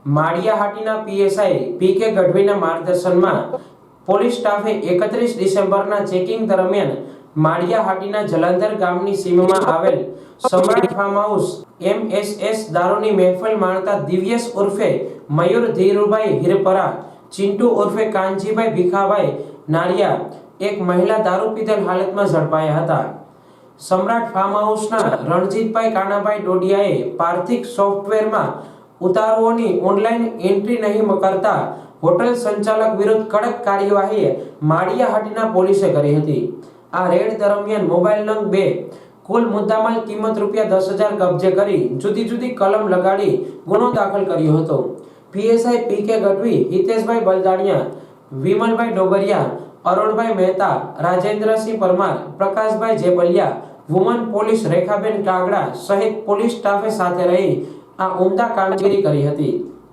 Maliya Hatina PSI PK ગઢવીના માર્ગદર્શનમાં police સ્ટાફે 31 ડિસેમ્બરના checking દરમિયાન માળિયાહાટીના જલંધર ગામની સીમમાં આવેલ સમ્રાટ ફાર્મ હાઉસ એમએસએસ દારૂની મહેફિલ માણતા દિવ્યેશ ઉર્ફે મયુર ધીરુભાઈ હિરપરા, ચિંટુ ઉર્ફે કાનજીભાઈ ભીખાભાઈ નારિયા એક મહિલા દારૂ પીધેલ હાલતમાં ઝડપાયા હતા। સમ્રાટ ફાર્મ હાઉસના રણજીતભાઈ કાનાભાઈ ડોડિયાએ પાર્થિક સોફ્ટવેરમાં ઉતારુઓની ઓનલાઈન એન્ટ્રી નહીં કરતા હોટલ સંચાલક વિરુદ્ધ કડક કાર્યવાહી માળિયાહાટીના પોલીસે કરી હતી। આ રેડ દરમિયાન મોબાઈલ નંગ 2 કુલ મુદ્દામાલ કિંમત ₹10,000 કબજે કરી જુદી જુદી કલમ લગાડી ગુનો દાખલ કર્યો હતો। પીએસઆઈ પીકે ગઢવી, હિતેશભાઈ બલદાણિયા, વિમલભાઈ ડોબરિયા, અરુણભાઈ મહેતા, રાજેન્દ્રસિંહ પરમાર, પ્રકાશભાઈ જેબલિયા, વુમન પોલીસ રેખાબેન કાગડા સહિત પોલીસ સ્ટાફે સાથે રહી આ ઉમદા કામગીરી કરી હતી।